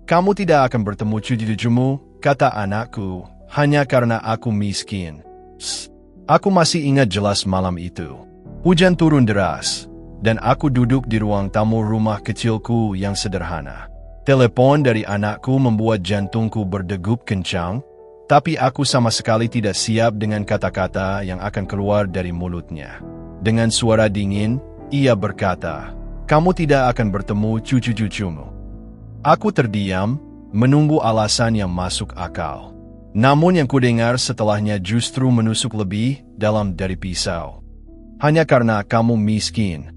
Kamu tidak akan bertemu cucu-cucumu, kata anakku, hanya karena aku miskin. Aku masih ingat jelas malam itu. Hujan turun deras, dan aku duduk di ruang tamu rumah kecilku yang sederhana. Telepon dari anakku membuat jantungku berdegup kencang, tapi aku sama sekali tidak siap dengan kata-kata yang akan keluar dari mulutnya. Dengan suara dingin, ia berkata, "Kamu tidak akan bertemu cucu-cucumu." Aku terdiam, menunggu alasan yang masuk akal. Namun yang kudengar setelahnya justru menusuk lebih dalam dari pisau. "Hanya karena kamu miskin."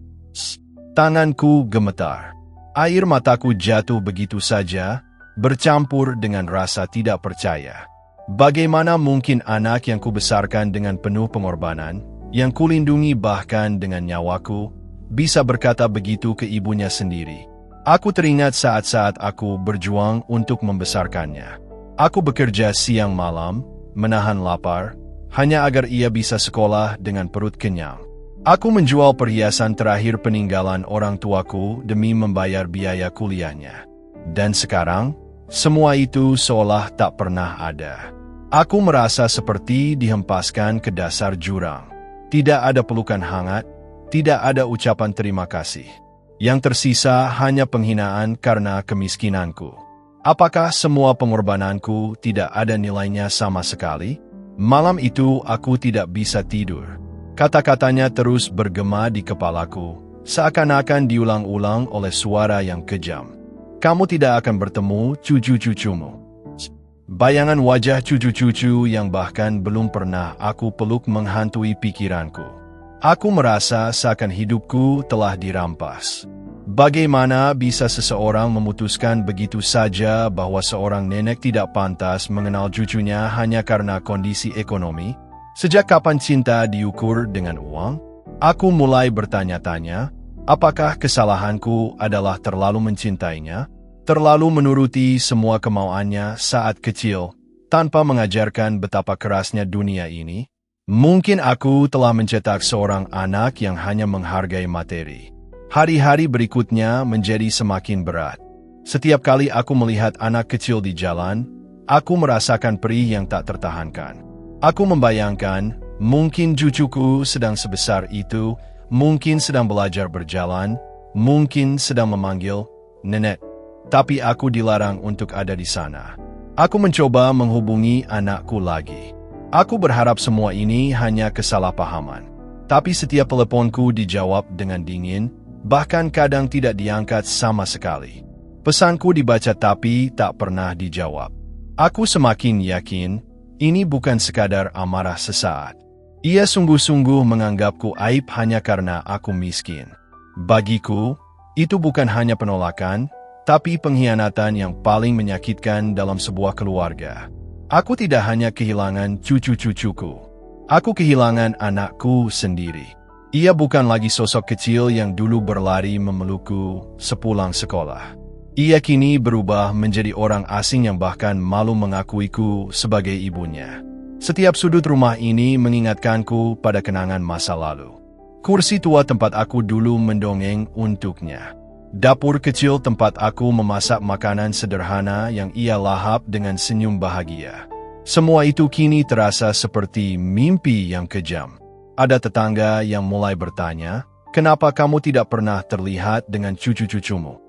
Tanganku gemetar. Air mataku jatuh begitu saja, bercampur dengan rasa tidak percaya. Bagaimana mungkin anak yang kubesarkan dengan penuh pengorbanan, yang kulindungi bahkan dengan nyawaku, bisa berkata begitu ke ibunya sendiri? Aku teringat saat-saat aku berjuang untuk membesarkannya. Aku bekerja siang malam, menahan lapar, hanya agar ia bisa sekolah dengan perut kenyang. Aku menjual perhiasan terakhir peninggalan orang tuaku demi membayar biaya kuliahnya. Dan sekarang, semua itu seolah tak pernah ada. Aku merasa seperti dihempaskan ke dasar jurang. Tidak ada pelukan hangat, tidak ada ucapan terima kasih. Yang tersisa hanya penghinaan karena kemiskinanku. Apakah semua pengorbananku tidak ada nilainya sama sekali? Malam itu aku tidak bisa tidur. Kata-katanya terus bergema di kepalaku, seakan-akan diulang-ulang oleh suara yang kejam. "Kamu tidak akan bertemu cucu-cucumu." Bayangan wajah cucu-cucu yang bahkan belum pernah aku peluk menghantui pikiranku. Aku merasa seakan hidupku telah dirampas. Bagaimana bisa seseorang memutuskan begitu saja bahwa seorang nenek tidak pantas mengenal cucunya hanya karena kondisi ekonomi? Sejak kapan cinta diukur dengan uang? Aku mulai bertanya-tanya, apakah kesalahanku adalah terlalu mencintainya? Terlalu menuruti semua kemauannya saat kecil, tanpa mengajarkan betapa kerasnya dunia ini? Mungkin aku telah mencetak seorang anak yang hanya menghargai materi. Hari-hari berikutnya menjadi semakin berat. Setiap kali aku melihat anak kecil di jalan, aku merasakan perih yang tak tertahankan. Aku membayangkan, mungkin cucuku sedang sebesar itu, mungkin sedang belajar berjalan, mungkin sedang memanggil, "Nenek." Tapi aku dilarang untuk ada di sana. Aku mencoba menghubungi anakku lagi. Aku berharap semua ini hanya kesalahpahaman. Tapi setiap teleponku dijawab dengan dingin, bahkan kadang tidak diangkat sama sekali. Pesanku dibaca tapi tak pernah dijawab. Aku semakin yakin, ini bukan sekadar amarah sesaat. Ia sungguh-sungguh menganggapku aib hanya karena aku miskin. Bagiku, itu bukan hanya penolakan, tapi pengkhianatan yang paling menyakitkan dalam sebuah keluarga. Aku tidak hanya kehilangan cucu-cucuku. Aku kehilangan anakku sendiri. Ia bukan lagi sosok kecil yang dulu berlari memelukku sepulang sekolah. Ia kini berubah menjadi orang asing yang bahkan malu mengakuiku sebagai ibunya. Setiap sudut rumah ini mengingatkanku pada kenangan masa lalu. Kursi tua tempat aku dulu mendongeng untuknya. Dapur kecil tempat aku memasak makanan sederhana yang ia lahap dengan senyum bahagia. Semua itu kini terasa seperti mimpi yang kejam. Ada tetangga yang mulai bertanya, "Kenapa kamu tidak pernah terlihat dengan cucu-cucumu?"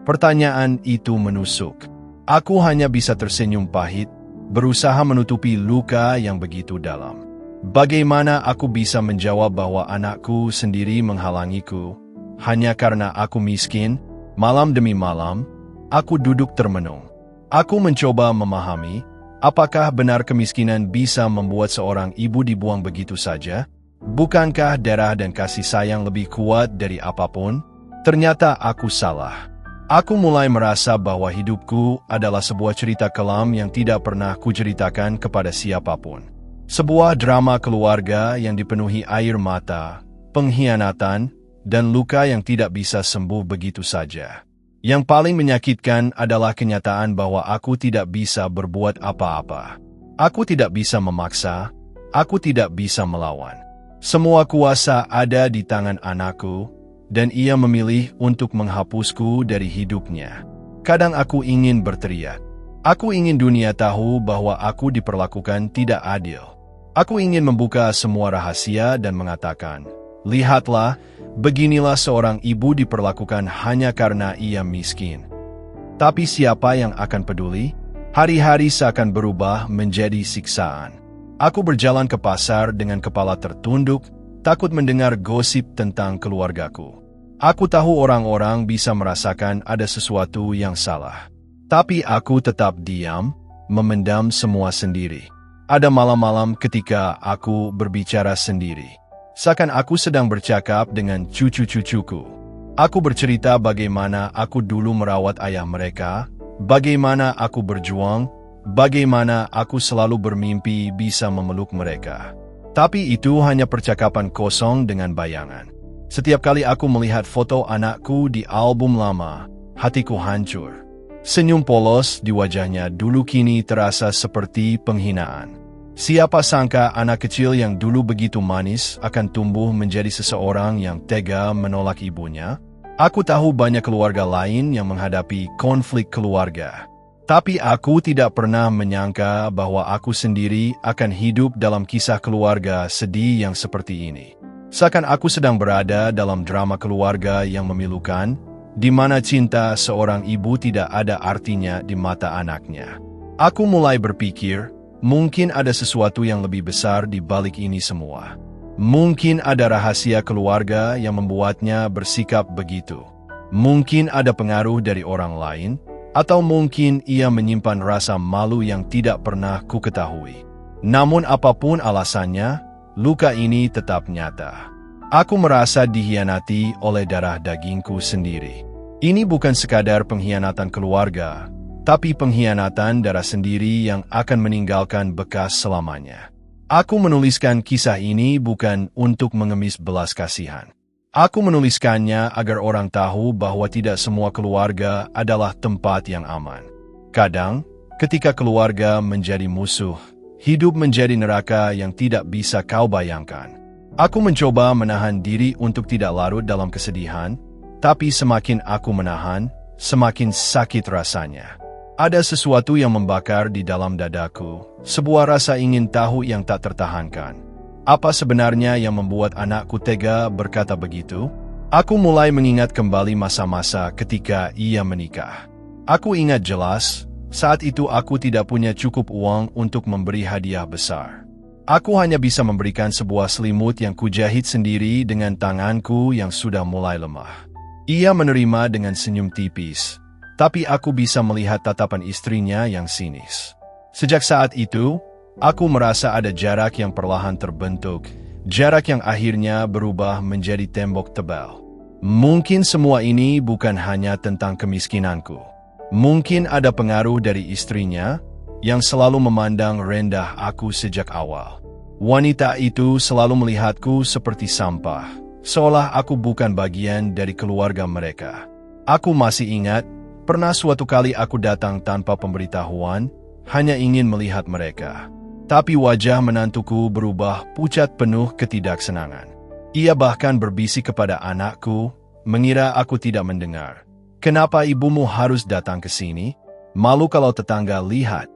Pertanyaan itu menusuk. Aku hanya bisa tersenyum pahit, berusaha menutupi luka yang begitu dalam. Bagaimana aku bisa menjawab bahwa anakku sendiri menghalangiku? Hanya karena aku miskin, malam demi malam, aku duduk termenung. Aku mencoba memahami, apakah benar kemiskinan bisa membuat seorang ibu dibuang begitu saja? Bukankah darah dan kasih sayang lebih kuat dari apapun? Ternyata aku salah. Aku mulai merasa bahwa hidupku adalah sebuah cerita kelam yang tidak pernah kuceritakan kepada siapapun. Sebuah drama keluarga yang dipenuhi air mata, pengkhianatan, dan luka yang tidak bisa sembuh begitu saja. Yang paling menyakitkan adalah kenyataan bahwa aku tidak bisa berbuat apa-apa. Aku tidak bisa memaksa, aku tidak bisa melawan. Semua kuasa ada di tangan anakku, dan ia memilih untuk menghapusku dari hidupnya. Kadang aku ingin berteriak. Aku ingin dunia tahu bahwa aku diperlakukan tidak adil. Aku ingin membuka semua rahasia dan mengatakan, lihatlah, beginilah seorang ibu diperlakukan hanya karena ia miskin. Tapi siapa yang akan peduli? Hari-hari seakan berubah menjadi siksaan. Aku berjalan ke pasar dengan kepala tertunduk, takut mendengar gosip tentang keluargaku. Aku tahu orang-orang bisa merasakan ada sesuatu yang salah. Tapi aku tetap diam, memendam semua sendiri. Ada malam-malam ketika aku berbicara sendiri. Seakan aku sedang bercakap dengan cucu-cucuku. Aku bercerita bagaimana aku dulu merawat ayah mereka, bagaimana aku berjuang, bagaimana aku selalu bermimpi bisa memeluk mereka. Tapi itu hanya percakapan kosong dengan bayangan. Setiap kali aku melihat foto anakku di album lama, hatiku hancur. Senyum polos di wajahnya dulu kini terasa seperti penghinaan. Siapa sangka anak kecil yang dulu begitu manis akan tumbuh menjadi seseorang yang tega menolak ibunya? Aku tahu banyak keluarga lain yang menghadapi konflik keluarga. Tapi aku tidak pernah menyangka bahwa aku sendiri akan hidup dalam kisah keluarga sedih yang seperti ini. Seakan aku sedang berada dalam drama keluarga yang memilukan, di mana cinta seorang ibu tidak ada artinya di mata anaknya. Aku mulai berpikir, mungkin ada sesuatu yang lebih besar di balik ini semua. Mungkin ada rahasia keluarga yang membuatnya bersikap begitu. Mungkin ada pengaruh dari orang lain, atau mungkin ia menyimpan rasa malu yang tidak pernah ku ketahui. Namun apapun alasannya, luka ini tetap nyata. Aku merasa dikhianati oleh darah dagingku sendiri. Ini bukan sekadar pengkhianatan keluarga, tapi pengkhianatan darah sendiri yang akan meninggalkan bekas selamanya. Aku menuliskan kisah ini bukan untuk mengemis belas kasihan. Aku menuliskannya agar orang tahu bahwa tidak semua keluarga adalah tempat yang aman. Kadang, ketika keluarga menjadi musuh, hidup menjadi neraka yang tidak bisa kau bayangkan. Aku mencoba menahan diri untuk tidak larut dalam kesedihan, tapi semakin aku menahan, semakin sakit rasanya. Ada sesuatu yang membakar di dalam dadaku, sebuah rasa ingin tahu yang tak tertahankan. Apa sebenarnya yang membuat anakku tega berkata begitu? Aku mulai mengingat kembali masa-masa ketika ia menikah. Aku ingat jelas, saat itu aku tidak punya cukup uang untuk memberi hadiah besar. Aku hanya bisa memberikan sebuah selimut yang kujahit sendiri dengan tanganku yang sudah mulai lemah. Ia menerima dengan senyum tipis, tapi aku bisa melihat tatapan istrinya yang sinis. Sejak saat itu, aku merasa ada jarak yang perlahan terbentuk, jarak yang akhirnya berubah menjadi tembok tebal. Mungkin semua ini bukan hanya tentang kemiskinanku. Mungkin ada pengaruh dari istrinya yang selalu memandang rendah aku sejak awal. Wanita itu selalu melihatku seperti sampah, seolah aku bukan bagian dari keluarga mereka. Aku masih ingat, pernah suatu kali aku datang tanpa pemberitahuan, hanya ingin melihat mereka. Tapi wajah menantuku berubah pucat penuh ketidaksenangan. Ia bahkan berbisik kepada anakku, mengira aku tidak mendengar. Kenapa ibumu harus datang ke sini? Malu kalau tetangga lihat.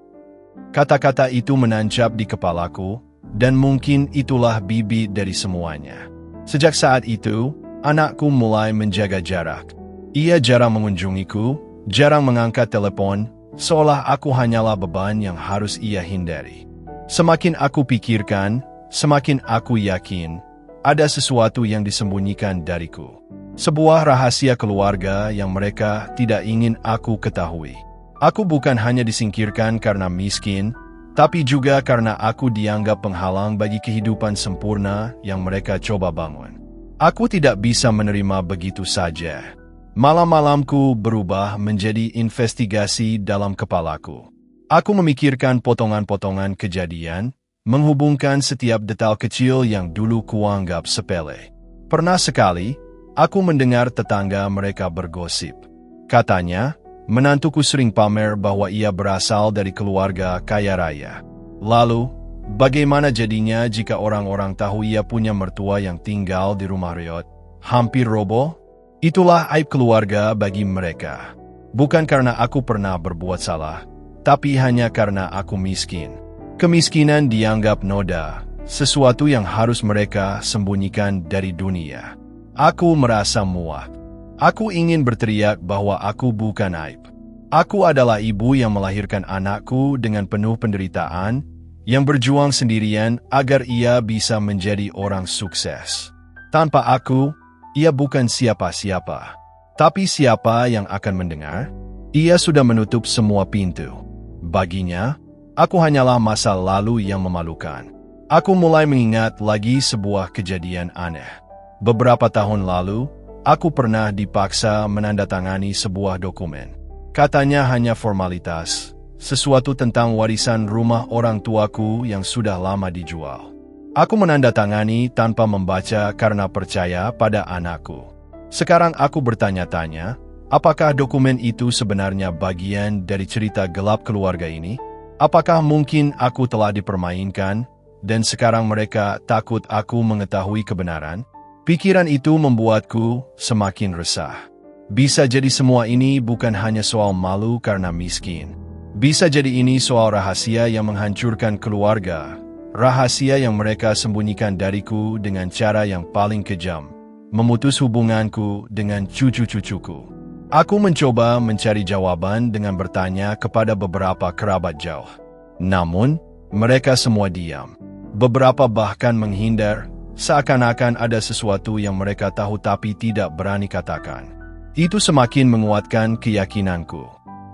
Kata-kata itu menancap di kepalaku, dan mungkin itulah bibit dari semuanya. Sejak saat itu, anakku mulai menjaga jarak. Ia jarang mengunjungiku, jarang mengangkat telepon, seolah aku hanyalah beban yang harus ia hindari. Semakin aku pikirkan, semakin aku yakin, ada sesuatu yang disembunyikan dariku. Sebuah rahasia keluarga yang mereka tidak ingin aku ketahui. Aku bukan hanya disingkirkan karena miskin, tapi juga karena aku dianggap penghalang bagi kehidupan sempurna yang mereka coba bangun. Aku tidak bisa menerima begitu saja. Malam-malamku berubah menjadi investigasi dalam kepalaku. Aku memikirkan potongan-potongan kejadian, menghubungkan setiap detail kecil yang dulu kuanggap sepele. Pernah sekali, aku mendengar tetangga mereka bergosip. Katanya, menantuku sering pamer bahwa ia berasal dari keluarga kaya raya. Lalu, bagaimana jadinya jika orang-orang tahu ia punya mertua yang tinggal di rumah reot, hampir roboh? Itulah aib keluarga bagi mereka. Bukan karena aku pernah berbuat salah, tapi hanya karena aku miskin. Kemiskinan dianggap noda, sesuatu yang harus mereka sembunyikan dari dunia. Aku merasa muak. Aku ingin berteriak bahwa aku bukan aib. Aku adalah ibu yang melahirkan anakku dengan penuh penderitaan, yang berjuang sendirian agar ia bisa menjadi orang sukses. Tanpa aku, ia bukan siapa-siapa. Tapi siapa yang akan mendengar? Ia sudah menutup semua pintu. Baginya, aku hanyalah masa lalu yang memalukan. Aku mulai mengingat lagi sebuah kejadian aneh. Beberapa tahun lalu, aku pernah dipaksa menandatangani sebuah dokumen. Katanya hanya formalitas, sesuatu tentang warisan rumah orang tuaku yang sudah lama dijual. Aku menandatangani tanpa membaca karena percaya pada anakku. Sekarang aku bertanya-tanya, apakah dokumen itu sebenarnya bagian dari cerita gelap keluarga ini? Apakah mungkin aku telah dipermainkan, dan sekarang mereka takut aku mengetahui kebenaran? Pikiran itu membuatku semakin resah. Bisa jadi semua ini bukan hanya soal malu karena miskin. Bisa jadi ini soal rahasia yang menghancurkan keluarga, rahasia yang mereka sembunyikan dariku dengan cara yang paling kejam, memutus hubunganku dengan cucu-cucuku. Aku mencoba mencari jawaban dengan bertanya kepada beberapa kerabat jauh. Namun, mereka semua diam. Beberapa bahkan menghindar, seakan-akan ada sesuatu yang mereka tahu tapi tidak berani katakan. Itu semakin menguatkan keyakinanku.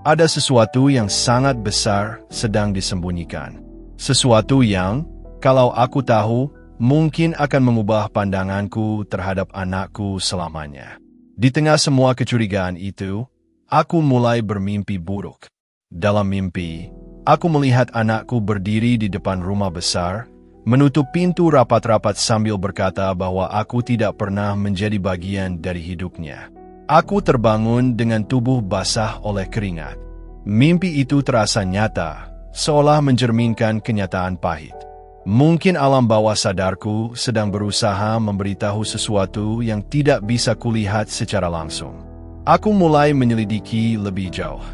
Ada sesuatu yang sangat besar sedang disembunyikan. Sesuatu yang, kalau aku tahu, mungkin akan mengubah pandanganku terhadap anakku selamanya. Di tengah semua kecurigaan itu, aku mulai bermimpi buruk. Dalam mimpi, aku melihat anakku berdiri di depan rumah besar, menutup pintu rapat-rapat sambil berkata bahwa aku tidak pernah menjadi bagian dari hidupnya. Aku terbangun dengan tubuh basah oleh keringat. Mimpi itu terasa nyata, seolah mencerminkan kenyataan pahit. Mungkin alam bawah sadarku sedang berusaha memberitahu sesuatu yang tidak bisa kulihat secara langsung. Aku mulai menyelidiki lebih jauh.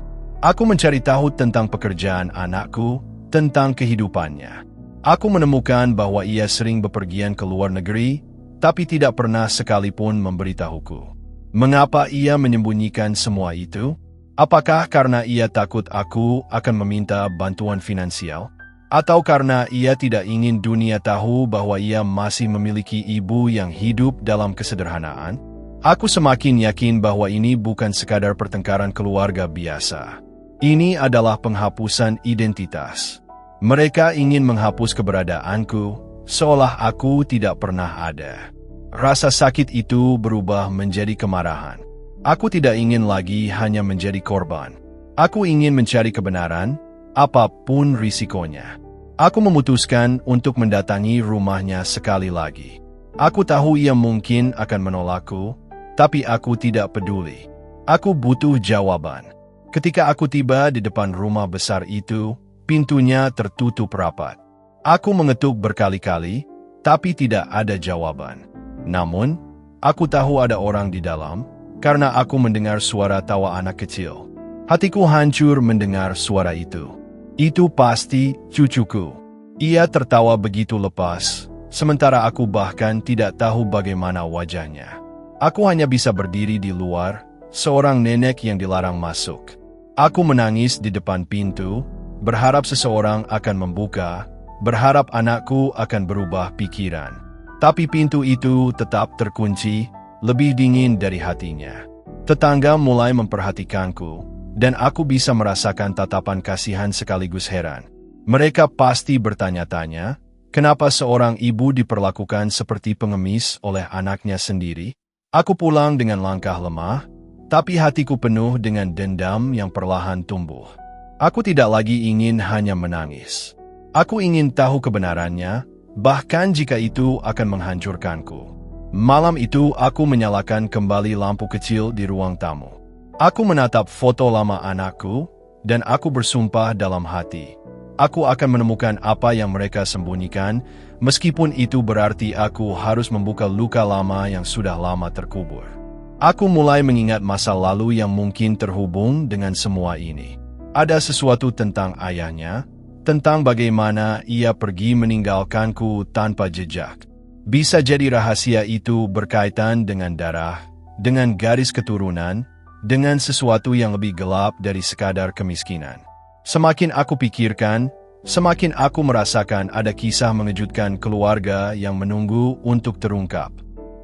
Aku mencari tahu tentang pekerjaan anakku, tentang kehidupannya. Aku menemukan bahwa ia sering bepergian ke luar negeri, tapi tidak pernah sekalipun memberitahuku. Mengapa ia menyembunyikan semua itu? Apakah karena ia takut aku akan meminta bantuan finansial? Atau karena ia tidak ingin dunia tahu bahwa ia masih memiliki ibu yang hidup dalam kesederhanaan? Aku semakin yakin bahwa ini bukan sekadar pertengkaran keluarga biasa. Ini adalah penghapusan identitas. Mereka ingin menghapus keberadaanku, seolah aku tidak pernah ada. Rasa sakit itu berubah menjadi kemarahan. Aku tidak ingin lagi hanya menjadi korban. Aku ingin mencari kebenaran, apapun risikonya. Aku memutuskan untuk mendatangi rumahnya sekali lagi. Aku tahu ia mungkin akan menolakku, tapi aku tidak peduli. Aku butuh jawaban. Ketika aku tiba di depan rumah besar itu, pintunya tertutup rapat. Aku mengetuk berkali-kali, tapi tidak ada jawaban. Namun, aku tahu ada orang di dalam, karena aku mendengar suara tawa anak kecil. Hatiku hancur mendengar suara itu. Itu pasti cucuku. Ia tertawa begitu lepas, sementara aku bahkan tidak tahu bagaimana wajahnya. Aku hanya bisa berdiri di luar, seorang nenek yang dilarang masuk. Aku menangis di depan pintu, berharap seseorang akan membuka, berharap anakku akan berubah pikiran. Tapi pintu itu tetap terkunci, lebih dingin dari hatinya. Tetangga mulai memperhatikanku, dan aku bisa merasakan tatapan kasihan sekaligus heran. Mereka pasti bertanya-tanya, kenapa seorang ibu diperlakukan seperti pengemis oleh anaknya sendiri? Aku pulang dengan langkah lemah, tapi hatiku penuh dengan dendam yang perlahan tumbuh. Aku tidak lagi ingin hanya menangis. Aku ingin tahu kebenarannya, bahkan jika itu akan menghancurkanku. Malam itu aku menyalakan kembali lampu kecil di ruang tamu. Aku menatap foto lama anakku, dan aku bersumpah dalam hati. Aku akan menemukan apa yang mereka sembunyikan, meskipun itu berarti aku harus membuka luka lama yang sudah lama terkubur. Aku mulai mengingat masa lalu yang mungkin terhubung dengan semua ini. Ada sesuatu tentang ayahnya, tentang bagaimana ia pergi meninggalkanku tanpa jejak. Bisa jadi rahasia itu berkaitan dengan darah, dengan garis keturunan, dengan sesuatu yang lebih gelap dari sekadar kemiskinan. Semakin aku pikirkan, semakin aku merasakan ada kisah mengejutkan keluarga yang menunggu untuk terungkap.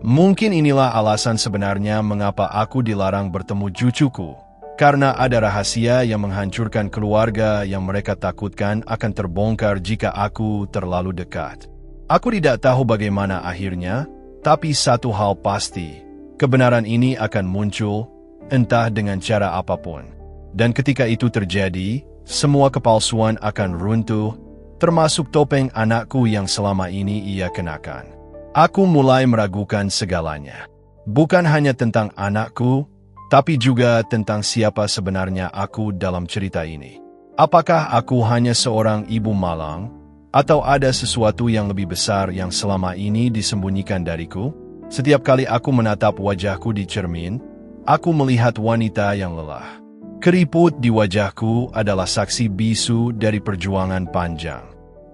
Mungkin inilah alasan sebenarnya mengapa aku dilarang bertemu cucuku, karena ada rahasia yang menghancurkan keluarga yang mereka takutkan akan terbongkar jika aku terlalu dekat. Aku tidak tahu bagaimana akhirnya, tapi satu hal pasti, kebenaran ini akan muncul, entah dengan cara apapun. Dan ketika itu terjadi, semua kepalsuan akan runtuh, termasuk topeng anakku yang selama ini ia kenakan. Aku mulai meragukan segalanya. Bukan hanya tentang anakku, tapi juga tentang siapa sebenarnya aku dalam cerita ini. Apakah aku hanya seorang ibu malang, atau ada sesuatu yang lebih besar yang selama ini disembunyikan dariku? Setiap kali aku menatap wajahku di cermin, aku melihat wanita yang lelah. Keriput di wajahku adalah saksi bisu dari perjuangan panjang.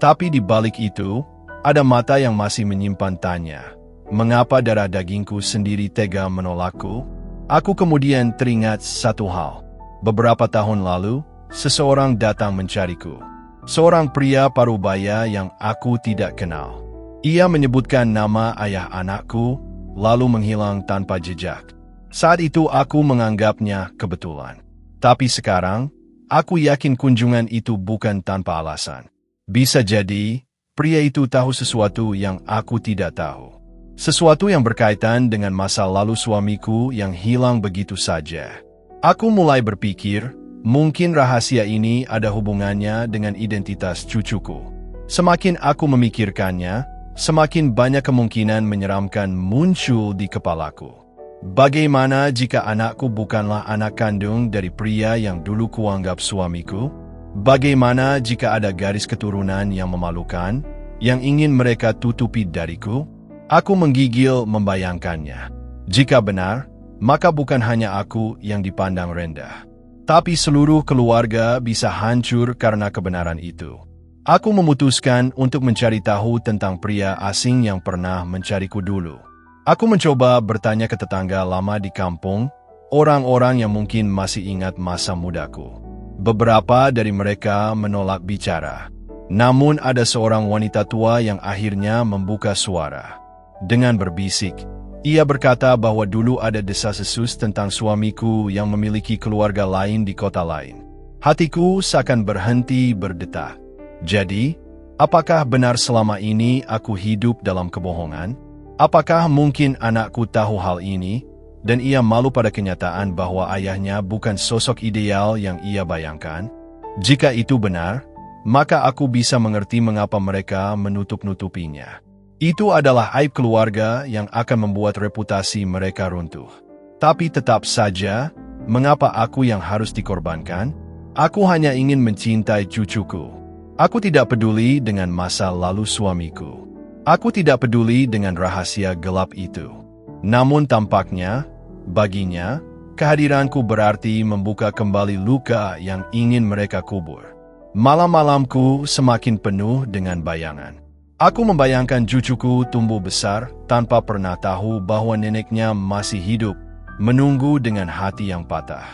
Tapi di balik itu, ada mata yang masih menyimpan tanya, mengapa darah dagingku sendiri tega menolakku? Aku kemudian teringat satu hal. Beberapa tahun lalu, seseorang datang mencariku. Seorang pria parubaya yang aku tidak kenal. Ia menyebutkan nama ayah anakku, lalu menghilang tanpa jejak. Saat itu aku menganggapnya kebetulan. Tapi sekarang, aku yakin kunjungan itu bukan tanpa alasan. Bisa jadi, pria itu tahu sesuatu yang aku tidak tahu. Sesuatu yang berkaitan dengan masa lalu suamiku yang hilang begitu saja. Aku mulai berpikir, mungkin rahasia ini ada hubungannya dengan identitas cucuku. Semakin aku memikirkannya, semakin banyak kemungkinan menyeramkan muncul di kepalaku. Bagaimana jika anakku bukanlah anak kandung dari pria yang dulu kuanggap suamiku? Bagaimana jika ada garis keturunan yang memalukan, yang ingin mereka tutupi dariku? Aku menggigil membayangkannya. Jika benar, maka bukan hanya aku yang dipandang rendah. Tapi seluruh keluarga bisa hancur karena kebenaran itu. Aku memutuskan untuk mencari tahu tentang pria asing yang pernah mencariku dulu. Aku mencoba bertanya ke tetangga lama di kampung, orang-orang yang mungkin masih ingat masa mudaku. Beberapa dari mereka menolak bicara. Namun ada seorang wanita tua yang akhirnya membuka suara. Dengan berbisik, ia berkata bahwa dulu ada desas-desus tentang suamiku yang memiliki keluarga lain di kota lain. Hatiku seakan berhenti berdetak. Jadi, apakah benar selama ini aku hidup dalam kebohongan? Apakah mungkin anakku tahu hal ini, dan ia malu pada kenyataan bahwa ayahnya bukan sosok ideal yang ia bayangkan? Jika itu benar, maka aku bisa mengerti mengapa mereka menutup-nutupinya. Itu adalah aib keluarga yang akan membuat reputasi mereka runtuh. Tapi tetap saja, mengapa aku yang harus dikorbankan? Aku hanya ingin mencintai cucuku. Aku tidak peduli dengan masa lalu suamiku. Aku tidak peduli dengan rahasia gelap itu. Namun tampaknya, baginya, kehadiranku berarti membuka kembali luka yang ingin mereka kubur. Malam-malamku semakin penuh dengan bayangan. Aku membayangkan cucuku tumbuh besar tanpa pernah tahu bahwa neneknya masih hidup, menunggu dengan hati yang patah.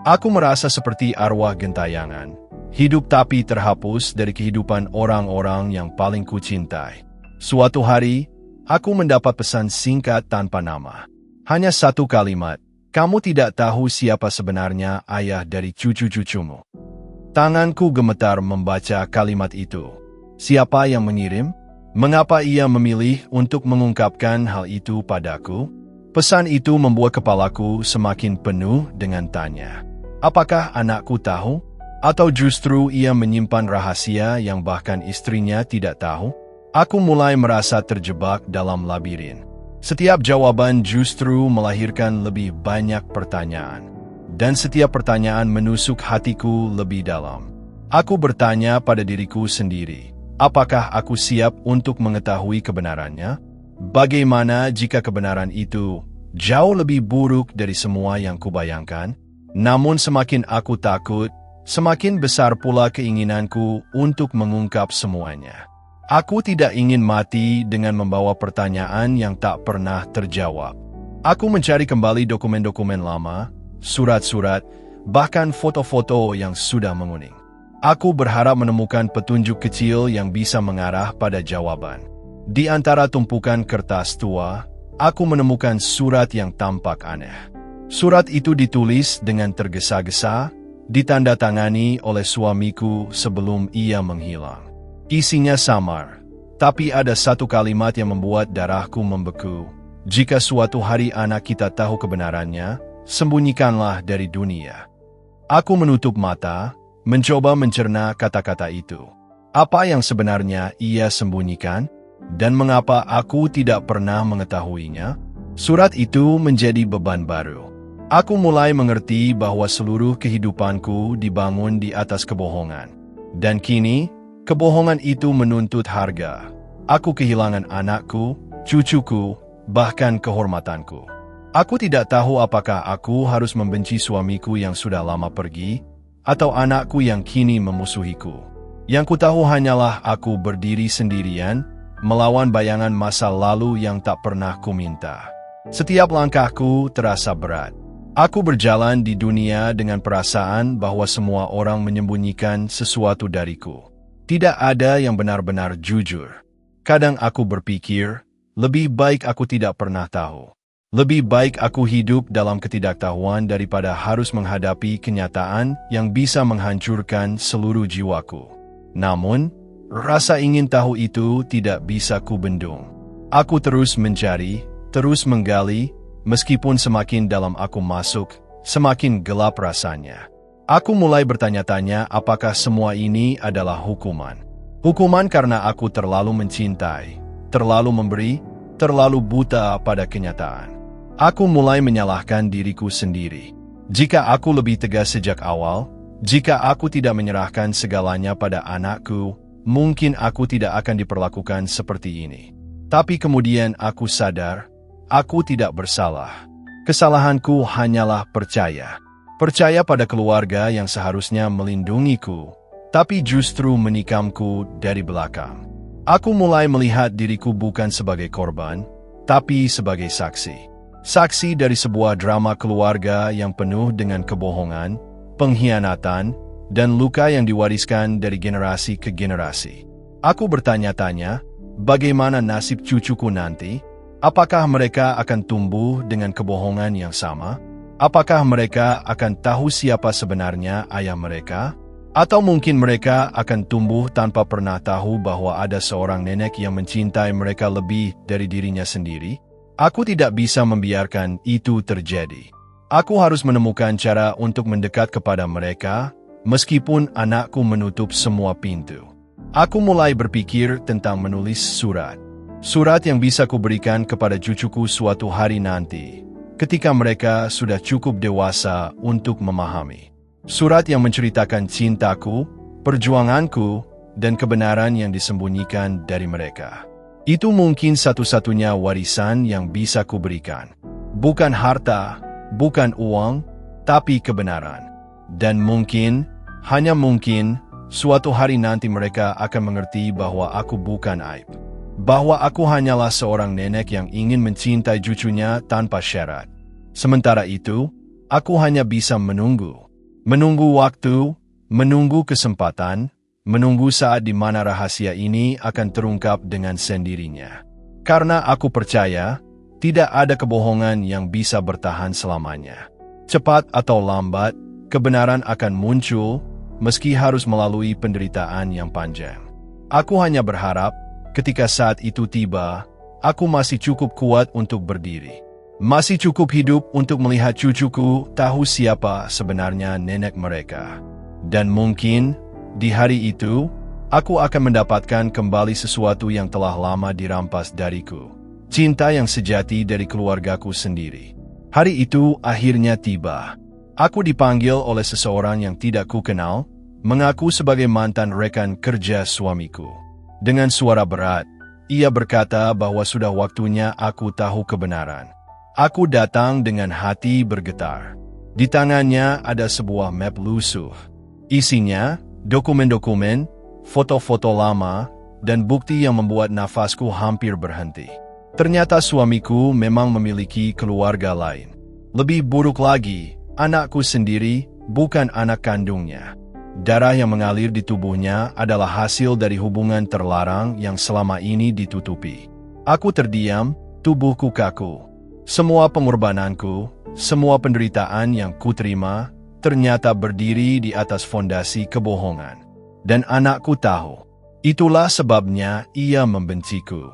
Aku merasa seperti arwah gentayangan, hidup tapi terhapus dari kehidupan orang-orang yang paling kucintai. Suatu hari, aku mendapat pesan singkat tanpa nama. Hanya satu kalimat, kamu tidak tahu siapa sebenarnya ayah dari cucu-cucumu. Tanganku gemetar membaca kalimat itu. Siapa yang mengirim? Mengapa ia memilih untuk mengungkapkan hal itu padaku? Pesan itu membuat kepalaku semakin penuh dengan tanya. Apakah anakku tahu? Atau justru ia menyimpan rahasia yang bahkan istrinya tidak tahu? Aku mulai merasa terjebak dalam labirin. Setiap jawaban justru melahirkan lebih banyak pertanyaan. Dan setiap pertanyaan menusuk hatiku lebih dalam. Aku bertanya pada diriku sendiri, apakah aku siap untuk mengetahui kebenarannya? Bagaimana jika kebenaran itu Jauh lebih buruk dari semua yang kubayangkan. Namun semakin aku takut, semakin besar pula keinginanku untuk mengungkap semuanya. Aku tidak ingin mati dengan membawa pertanyaan yang tak pernah terjawab. Aku mencari kembali dokumen-dokumen lama, surat-surat, bahkan foto-foto yang sudah menguning. Aku berharap menemukan petunjuk kecil yang bisa mengarah pada jawaban. Di antara tumpukan kertas tua, aku menemukan surat yang tampak aneh. Surat itu ditulis dengan tergesa-gesa, ditandatangani oleh suamiku sebelum ia menghilang. Isinya samar, tapi ada satu kalimat yang membuat darahku membeku. Jika suatu hari anak kita tahu kebenarannya, sembunyikanlah dari dunia. Aku menutup mata, mencoba mencerna kata-kata itu. Apa yang sebenarnya ia sembunyikan? Dan mengapa aku tidak pernah mengetahuinya? Surat itu menjadi beban baru. Aku mulai mengerti bahwa seluruh kehidupanku dibangun di atas kebohongan. Dan kini, kebohongan itu menuntut harga. Aku kehilangan anakku, cucuku, bahkan kehormatanku. Aku tidak tahu apakah aku harus membenci suamiku yang sudah lama pergi, atau anakku yang kini memusuhiku. Yang kutahu hanyalah aku berdiri sendirian, melawan bayangan masa lalu yang tak pernah kuminta. Setiap langkahku terasa berat. Aku berjalan di dunia dengan perasaan bahwa semua orang menyembunyikan sesuatu dariku. Tidak ada yang benar-benar jujur. Kadang aku berpikir, lebih baik aku tidak pernah tahu. Lebih baik aku hidup dalam ketidaktahuan daripada harus menghadapi kenyataan yang bisa menghancurkan seluruh jiwaku. Namun, rasa ingin tahu itu tidak bisa kubendung. Aku terus mencari, terus menggali. Meskipun semakin dalam aku masuk, semakin gelap rasanya. Aku mulai bertanya-tanya apakah semua ini adalah hukuman. Hukuman karena aku terlalu mencintai, terlalu memberi, terlalu buta pada kenyataan. Aku mulai menyalahkan diriku sendiri. Jika aku lebih tegas sejak awal, jika aku tidak menyerahkan segalanya pada anakku, mungkin aku tidak akan diperlakukan seperti ini. Tapi kemudian aku sadar, aku tidak bersalah. Kesalahanku hanyalah percaya. Percaya pada keluarga yang seharusnya melindungiku, tapi justru menikamku dari belakang. Aku mulai melihat diriku bukan sebagai korban, tapi sebagai saksi. Saksi dari sebuah drama keluarga yang penuh dengan kebohongan, pengkhianatan, dan luka yang diwariskan dari generasi ke generasi. Aku bertanya-tanya, bagaimana nasib cucuku nanti? Apakah mereka akan tumbuh dengan kebohongan yang sama? Apakah mereka akan tahu siapa sebenarnya ayah mereka? Atau mungkin mereka akan tumbuh tanpa pernah tahu bahwa ada seorang nenek yang mencintai mereka lebih dari dirinya sendiri? Aku tidak bisa membiarkan itu terjadi. Aku harus menemukan cara untuk mendekat kepada mereka, meskipun anakku menutup semua pintu. Aku mulai berpikir tentang menulis surat. Surat yang bisa kuberikan kepada cucuku suatu hari nanti, ketika mereka sudah cukup dewasa untuk memahami. Surat yang menceritakan cintaku, perjuanganku, dan kebenaran yang disembunyikan dari mereka. Itu mungkin satu-satunya warisan yang bisa kuberikan. Bukan harta, bukan uang, tapi kebenaran. Dan mungkin, hanya mungkin, suatu hari nanti mereka akan mengerti bahwa aku bukan aib. Bahwa aku hanyalah seorang nenek yang ingin mencintai cucunya tanpa syarat. Sementara itu, aku hanya bisa menunggu. Menunggu waktu, menunggu kesempatan, menunggu saat di mana rahasia ini akan terungkap dengan sendirinya. Karena aku percaya, tidak ada kebohongan yang bisa bertahan selamanya. Cepat atau lambat, kebenaran akan muncul, meski harus melalui penderitaan yang panjang. Aku hanya berharap, ketika saat itu tiba, aku masih cukup kuat untuk berdiri. Masih cukup hidup untuk melihat cucuku tahu siapa sebenarnya nenek mereka. Dan mungkin, di hari itu, aku akan mendapatkan kembali sesuatu yang telah lama dirampas dariku. Cinta yang sejati dari keluargaku sendiri. Hari itu akhirnya tiba. Aku dipanggil oleh seseorang yang tidak kukenal, mengaku sebagai mantan rekan kerja suamiku. Dengan suara berat, ia berkata bahwa sudah waktunya aku tahu kebenaran. Aku datang dengan hati bergetar. Di tangannya ada sebuah map lusuh. Isinya, dokumen-dokumen, foto-foto lama, dan bukti yang membuat nafasku hampir berhenti. Ternyata suamiku memang memiliki keluarga lain. Lebih buruk lagi, anakku sendiri bukan anak kandungnya. Darah yang mengalir di tubuhnya adalah hasil dari hubungan terlarang yang selama ini ditutupi. Aku terdiam, tubuhku kaku. Semua pengorbananku, semua penderitaan yang kuterima, ternyata berdiri di atas fondasi kebohongan. Dan anakku tahu. Itulah sebabnya ia membenciku.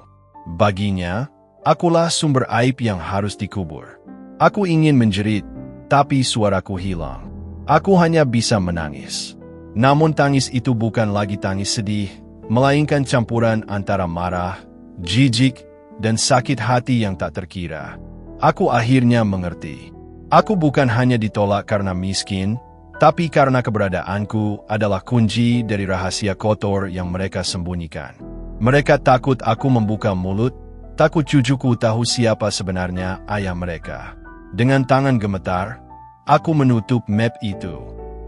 Baginya, akulah sumber aib yang harus dikubur. Aku ingin menjerit, tapi suaraku hilang. Aku hanya bisa menangis. Namun tangis itu bukan lagi tangis sedih, melainkan campuran antara marah, jijik, dan sakit hati yang tak terkira. Aku akhirnya mengerti. Aku bukan hanya ditolak karena miskin, tapi karena keberadaanku adalah kunci dari rahasia kotor yang mereka sembunyikan. Mereka takut aku membuka mulut, takut cucuku tahu siapa sebenarnya ayah mereka. Dengan tangan gemetar, aku menutup map itu.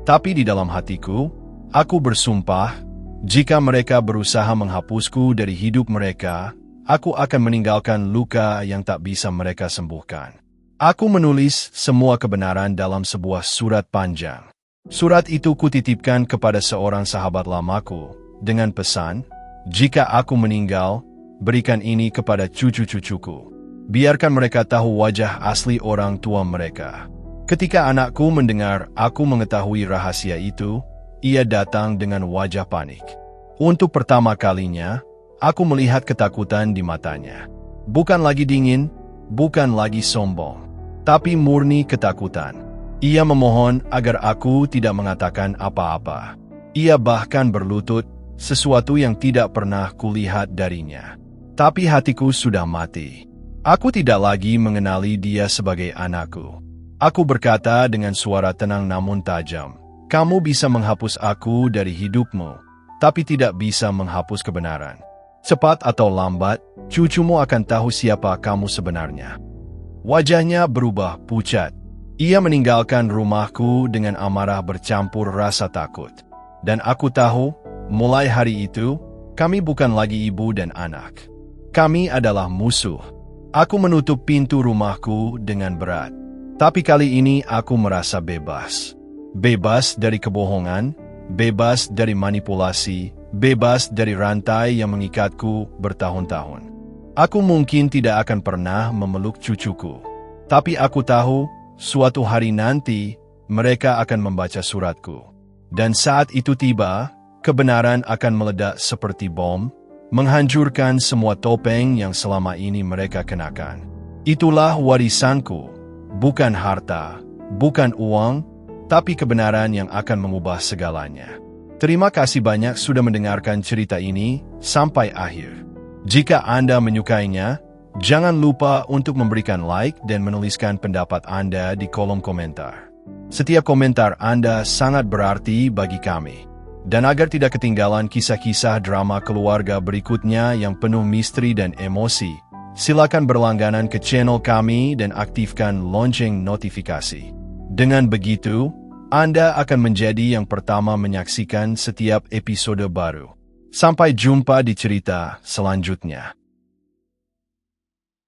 Tapi di dalam hatiku, aku bersumpah, jika mereka berusaha menghapusku dari hidup mereka, aku akan meninggalkan luka yang tak bisa mereka sembuhkan. Aku menulis semua kebenaran dalam sebuah surat panjang. Surat itu kutitipkan kepada seorang sahabat lamaku, dengan pesan, jika aku meninggal, berikan ini kepada cucu-cucuku. Biarkan mereka tahu wajah asli orang tua mereka. Ketika anakku mendengar aku mengetahui rahasia itu, ia datang dengan wajah panik. Untuk pertama kalinya, aku melihat ketakutan di matanya. Bukan lagi dingin, bukan lagi sombong, tapi murni ketakutan. Ia memohon agar aku tidak mengatakan apa-apa. Ia bahkan berlutut, sesuatu yang tidak pernah kulihat darinya. Tapi hatiku sudah mati. Aku tidak lagi mengenali dia sebagai anakku. Aku berkata dengan suara tenang namun tajam, "Kamu bisa menghapus aku dari hidupmu, tapi tidak bisa menghapus kebenaran. Cepat atau lambat, cucumu akan tahu siapa kamu sebenarnya." Wajahnya berubah pucat. Ia meninggalkan rumahku dengan amarah bercampur rasa takut. Dan aku tahu, mulai hari itu, kami bukan lagi ibu dan anak. Kami adalah musuh. Aku menutup pintu rumahku dengan berat. Tapi kali ini aku merasa bebas. Bebas dari kebohongan, bebas dari manipulasi, bebas dari rantai yang mengikatku bertahun-tahun. Aku mungkin tidak akan pernah memeluk cucuku. Tapi aku tahu, suatu hari nanti, mereka akan membaca suratku. Dan saat itu tiba, kebenaran akan meledak seperti bom, menghancurkan semua topeng yang selama ini mereka kenakan. Itulah warisanku, bukan harta, bukan uang, tapi kebenaran yang akan mengubah segalanya. Terima kasih banyak sudah mendengarkan cerita ini sampai akhir. Jika Anda menyukainya, jangan lupa untuk memberikan like dan menuliskan pendapat Anda di kolom komentar. Setiap komentar Anda sangat berarti bagi kami. Dan agar tidak ketinggalan kisah-kisah drama keluarga berikutnya yang penuh misteri dan emosi, silakan berlangganan ke channel kami dan aktifkan lonceng notifikasi. Dengan begitu, Anda akan menjadi yang pertama menyaksikan setiap episode baru. Sampai jumpa di cerita selanjutnya.